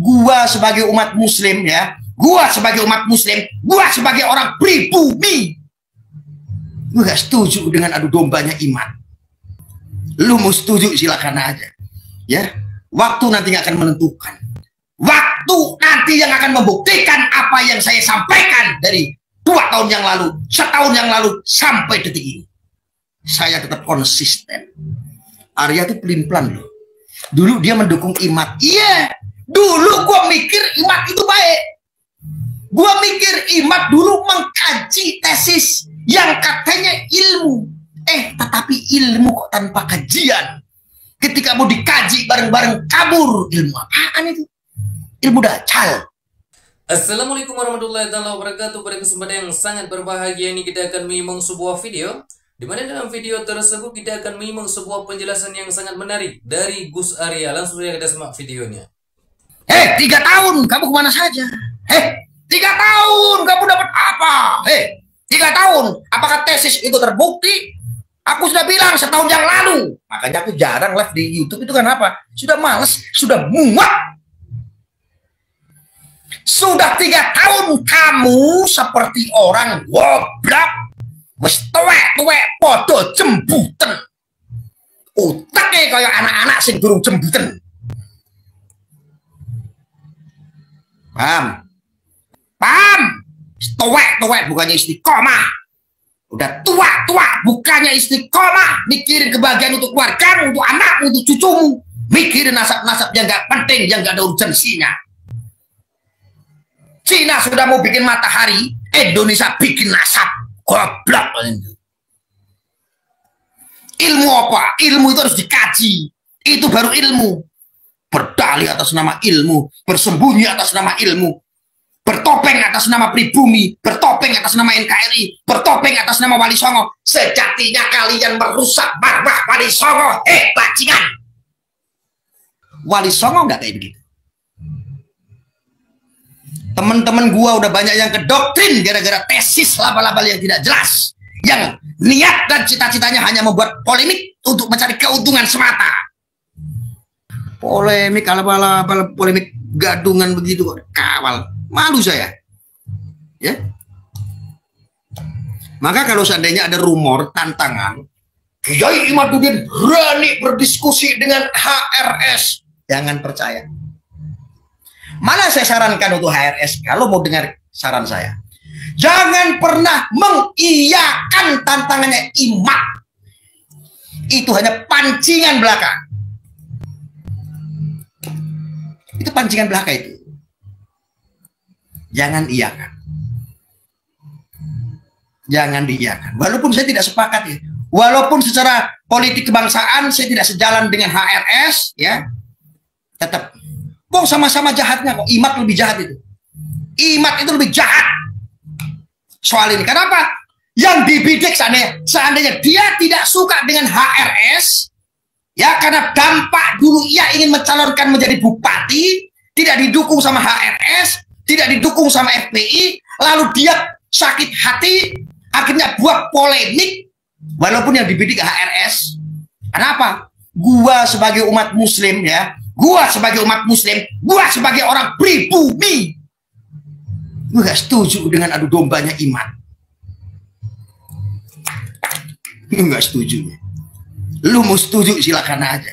gua sebagai umat muslim ya, gua sebagai umat muslim, gua sebagai orang pribumi, gua gak setuju dengan adu dombanya iman. Lu mau setuju silakan aja ya, waktu nanti akan menentukan, waktu nanti yang akan membuktikan apa yang saya sampaikan dari 2 tahun yang lalu, setahun yang lalu sampai detik ini. Saya tetap konsisten. Arya tuh pelin-pelan loh. Dulu dia mendukung Imad. Iya, dulu gue mikir Imad itu baik. Gue mikir Imad dulu mengkaji tesis yang katanya ilmu. Tetapi ilmu kok tanpa kajian. Ketika mau dikaji bareng-bareng kabur. Ilmu apaan itu? Ilmu dajjal. Assalamualaikum warahmatullahi wabarakatuh. Pada kesempatan yang sangat berbahagia ini kita akan menyimak sebuah video, di mana dalam video tersebut kita akan menyimak sebuah penjelasan yang sangat menarik dari Gus Arya. Langsung saja kita simak videonya. 3 tahun kamu kemana saja? 3 tahun kamu dapat apa? 3 tahun apakah tesis itu terbukti? Aku sudah bilang setahun yang lalu. Makanya aku jarang live di YouTube itu kan apa? Sudah males, sudah muak. Sudah 3 tahun kamu seperti orang goblok, wis tuwek-tuwek podo jembuten. Uteknya kayak anak-anak sing durung jembuten. Paham? Paham? Tuwek-tuwek bukannya istiqomah. Udah tua-tua bukannya istiqomah, mikirin kebahagiaan untuk keluarga, untuk anak, untuk cucumu. Mikirin nasab-nasab yang gak penting, yang gak ada urgensinya. Cina sudah mau bikin matahari, Indonesia bikin nasab. Goblok. Ilmu apa? Ilmu itu harus dikaji. Itu baru ilmu. Berdalih atas nama ilmu, bersembunyi atas nama ilmu, bertopeng atas nama pribumi, bertopeng atas nama NKRI, bertopeng atas nama Wali Songo. Sejatinya kalian merusak marwah Wali Songo. Bajingan. Wali Songo nggak kayak begitu. Teman-teman gua udah banyak yang kedoktrin gara-gara tesis labal-labal yang tidak jelas, yang niat dan cita-citanya hanya membuat polemik untuk mencari keuntungan semata. Polemik labal-labal, polemik gadungan begitu kok kawal. Malu saya. Ya. Maka kalau seandainya ada rumor tantangan Kiai Imaduddin berani berdiskusi dengan HRS, jangan percaya. Mana saya sarankan untuk HRS, kalau mau dengar saran saya, jangan pernah mengiyakan tantangannya Imad. Itu hanya pancingan belaka. Itu pancingan belaka itu. Jangan iyakan. Jangan diiyakan. Walaupun saya tidak sepakat ya. Walaupun secara politik kebangsaan saya tidak sejalan dengan HRS ya. Tetap kok sama-sama jahatnya kok. Imad lebih jahat itu. Imad itu lebih jahat soal ini. Kenapa? Yang dibidik seandainya dia tidak suka dengan HRS ya, karena dampak dulu ia ingin mencalonkan menjadi bupati, tidak didukung sama HRS, tidak didukung sama FPI, lalu dia sakit hati, akhirnya buat polemik walaupun yang dibidik HRS. Kenapa? Gua sebagai umat muslim ya, gua sebagai umat muslim, gua sebagai orang pribumi, gua gak setuju dengan adu dombanya iman. Gua gak setuju. Lu mau setuju silakan aja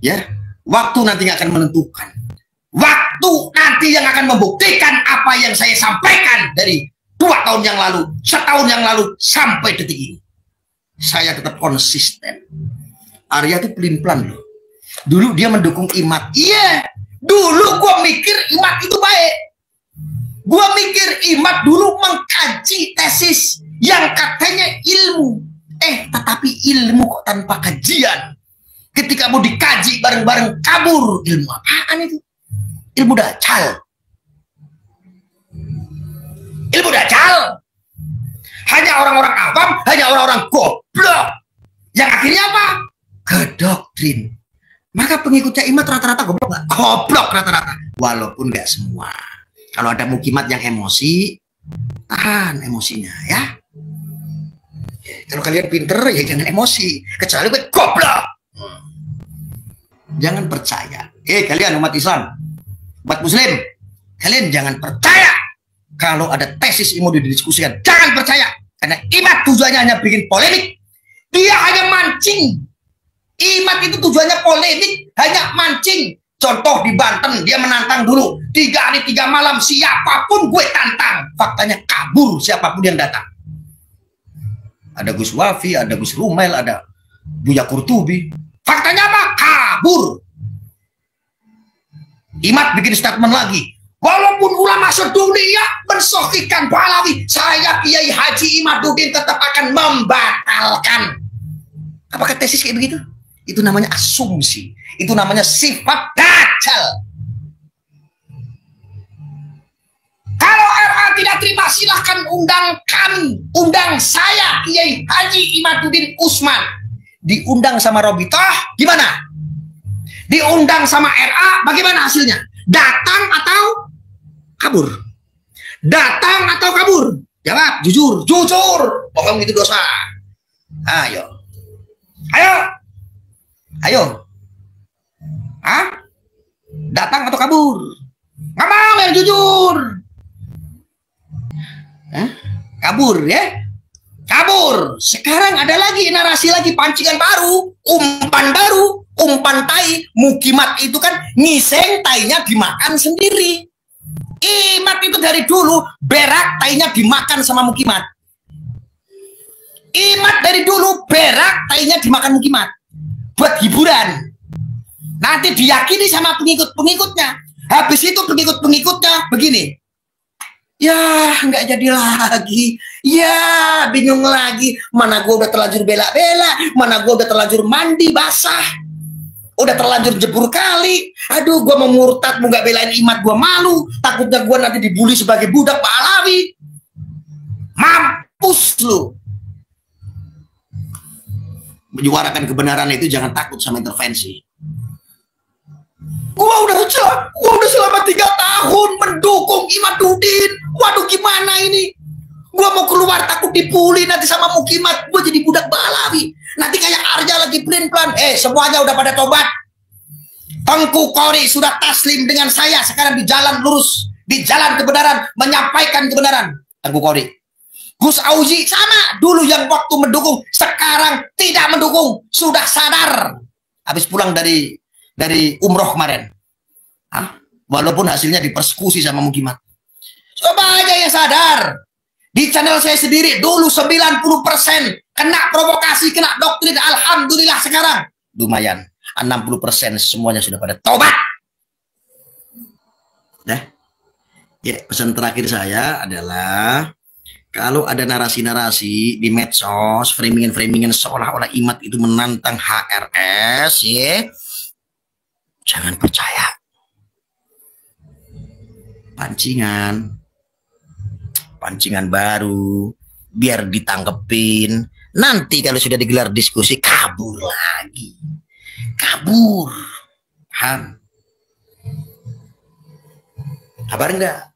ya, waktu nanti akan menentukan, waktu nanti yang akan membuktikan apa yang saya sampaikan dari 2 tahun yang lalu, setahun yang lalu sampai detik ini. Saya tetap konsisten. Arya tuh pelin-pelan loh. Dulu dia mendukung Imad. Iya, dulu gue mikir Imad itu baik. Gue mikir Imad dulu mengkaji tesis yang katanya ilmu. Tetapi ilmu kok tanpa kajian. Ketika mau dikaji bareng-bareng kabur. Ilmu apaan itu? Ilmu dajjal. Ilmu dajjal. Hanya orang-orang awam, hanya orang-orang goblok. Yang akhirnya apa? Kedoktrin. Maka pengikutnya Imad rata-rata goblok nggak? Goblok rata-rata. Walaupun nggak semua. Kalau ada mukimat yang emosi, tahan emosinya ya. Kalau kalian pinter ya jangan emosi. Kecuali gue goblok. Jangan percaya. Kalian umat Islam, Umat muslim, kalian jangan percaya kalau ada tesis ilmu didiskusikan. Jangan percaya, karena Imad tujuannya hanya bikin polemik. Dia hanya mancing. Imad itu tujuannya polemik, hanya mancing. Contoh di Banten, dia menantang dulu 3 hari 3 malam, siapapun gue tantang. Faktanya kabur siapapun yang datang. Ada Gus Wafi, ada Gus Rumel, ada Buya Kurtubi. Faktanya apa? Kabur. Imad bikin statement lagi. Walaupun ulama sedunia mensokikan Pahlawi, saya Kiai Haji Imaduddin tetap akan membatalkan. Apakah tesis kayak begitu? Itu namanya asumsi. Itu namanya sifat dajjal. Kalau RA tidak terima, silahkan undang kami. Undang saya, Kiai Haji Imaduddin Usman. Diundang sama Robitoh, gimana? Diundang sama RA, bagaimana hasilnya? Datang atau kabur? Datang atau kabur? Jawab, jujur. Jujur. Bohong itu dosa. Ayo. Ayo. Ayo. Hah? Datang atau kabur? Nggak mau yang jujur. Hah? Kabur ya? Kabur. Sekarang ada lagi narasi lagi, pancingan baru, umpan tai. Mukimat itu kan ngiseng, tainya dimakan sendiri. Imad itu dari dulu berak, tainya dimakan sama Mukimat. Imad dari dulu berak, tainya dimakan Mukimat. Buat hiburan. Nanti diyakini sama pengikut-pengikutnya. Habis itu pengikut-pengikutnya begini. Ya, nggak jadi lagi. Ya, bingung lagi. Mana gue udah terlanjur bela-bela. Mana gue udah terlanjur mandi basah. Udah terlanjur jebur kali. Aduh, gue mau murtad, mau nggak belain Imad, gue malu. Takutnya gue nanti dibully sebagai budak Pahlawi. Mampus lu. Menyuarakan kebenaran itu jangan takut sama intervensi. Gua udah selama 3 tahun mendukung Imaduddin. Waduh, gimana ini? Gua mau keluar takut dibully nanti sama Mukimat. Gua jadi budak Pahlawi. Nanti kayak Arja lagi pelin-pelan. Semuanya udah pada tobat. Tengku Qori sudah taslim dengan saya sekarang di jalan lurus, di jalan kebenaran, menyampaikan kebenaran. Tengku Qori. Gus Auzi sama, dulu yang waktu mendukung, sekarang tidak mendukung, sudah sadar. Habis pulang dari umroh kemarin. Walaupun hasilnya dipersekusi sama Mukimat. Coba aja yang sadar. Di channel saya sendiri dulu 90% kena provokasi, kena doktrin. Alhamdulillah sekarang lumayan 60% semuanya sudah pada tobat. Nah, ya, pesan terakhir saya adalah kalau ada narasi-narasi di medsos, framing-framingan seolah-olah Imad itu menantang HRS, ya, jangan percaya. Pancingan baru, biar ditangkepin. Nanti kalau sudah digelar diskusi, kabur lagi. Kabur. Paham? Kabar enggak?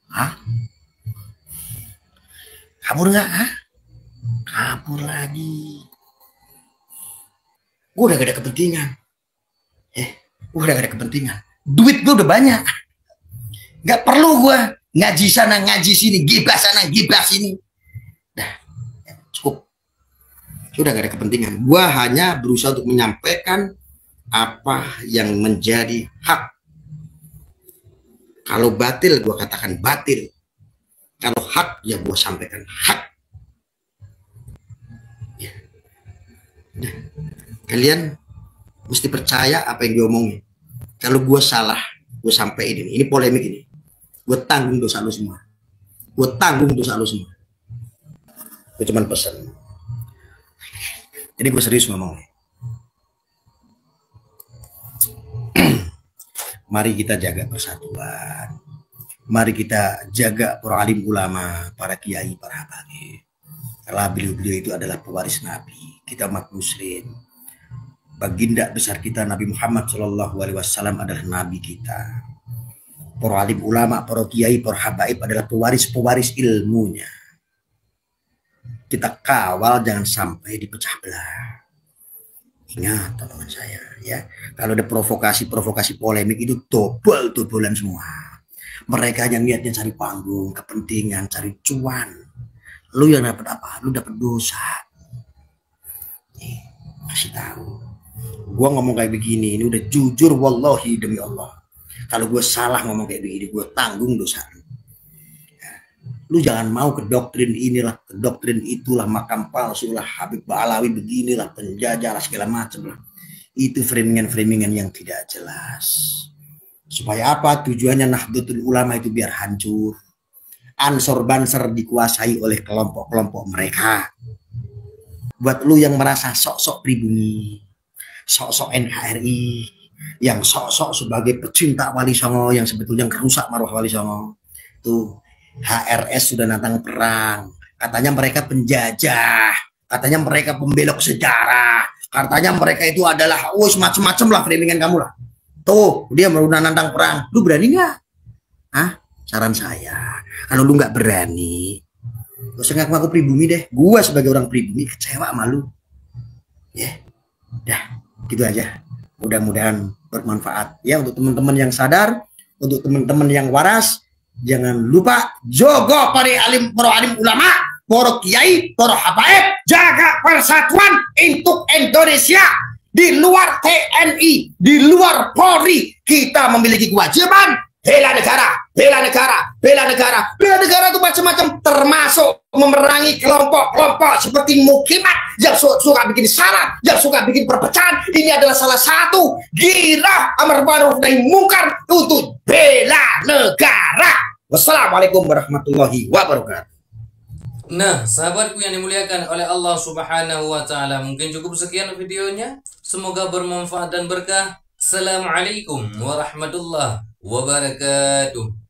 Hah? Kabur enggak? Hah? Kabur lagi. Gue udah gak ada kepentingan. Gue udah gak ada kepentingan. Duit gue udah banyak. Gak perlu gue ngaji sana, ngaji sini, gibah sana, gibah sini. Dah, cukup. Sudah gak ada kepentingan. Gue hanya berusaha untuk menyampaikan apa yang menjadi hak. Kalau batil, gue katakan batil. Kalau hak, ya gue sampaikan hak. Ya. Nah, kalian mesti percaya apa yang diomongin. Kalau gue salah, gue sampaikan ini polemik ini. Gue tanggung dosa lu semua. Gue tanggung dosa lu semua. Gue cuman pesan. Jadi gue serius ngomongnya. Mari kita jaga persatuan. Mari kita jaga para alim ulama, para kiai, para habaib. Karena beliau-beliau itu adalah pewaris Nabi. Kita umat muslim. Baginda besar kita Nabi Muhammad SAW adalah Nabi kita. Para alim ulama, para kiai, para habaib adalah pewaris-pewaris ilmunya. Kita kawal jangan sampai dipecah belah. Ingat teman saya ya, kalau ada provokasi polemik itu dobolan semua. Mereka hanya niatnya cari panggung, kepentingan, cari cuan. Lu yang dapat apa? Lu dapat dosa. Nih, kasih tahu. Gua ngomong kayak begini, ini udah jujur wallahi demi Allah. Kalau gue salah ngomong kayak begini, gue tanggung dosa lu. Lu jangan mau ke doktrin inilah, ke doktrin itulah, makam palsu lah, Habib Ba'alawi beginilah, penjajah lah, segala macam lah. Itu framingan yang tidak jelas. Supaya apa? Tujuannya Nahdlatul Ulama itu biar hancur. Ansor Banser dikuasai oleh kelompok-kelompok mereka. Buat lu yang merasa sok-sok pribumi, sok-sok NKRI, yang sok-sok sebagai pecinta Wali Songo, yang sebetulnya merusak marwah Wali Songo, tuh HRS sudah nantang perang. Katanya mereka penjajah, katanya mereka pembelok sejarah, katanya mereka itu adalah macam-macam lah framing kamu lah. Tuh dia mau nantang perang, lu berani nggak? Saran saya, kalau lu nggak berani, gak usah ngaku-ngaku pribumi deh. Gua sebagai orang pribumi kecewa sama lu. Ya, dah gitu aja. Mudah-mudahan bermanfaat ya untuk teman-teman yang sadar, untuk teman-teman yang waras. Jangan lupa jogo para alim ulama, para kiai, para habaib, jaga persatuan untuk Indonesia. Di luar TNI, di luar Polri, kita memiliki kewajiban bela negara, bela negara, bela negara. Bela negara itu macam-macam, termasuk memerangi kelompok-kelompok seperti Mukimat yang suka bikin salah, yang suka bikin perpecahan. Ini adalah salah satu gira amar ma'ruf nahi mungkar untuk bela negara. Wassalamualaikum warahmatullahi wabarakatuh. Nah, sahabatku yang dimuliakan oleh Allah Subhanahu wa Ta'ala, mungkin cukup sekian videonya. Semoga bermanfaat dan berkah. Assalamualaikum warahmatullahi wabarakatuh.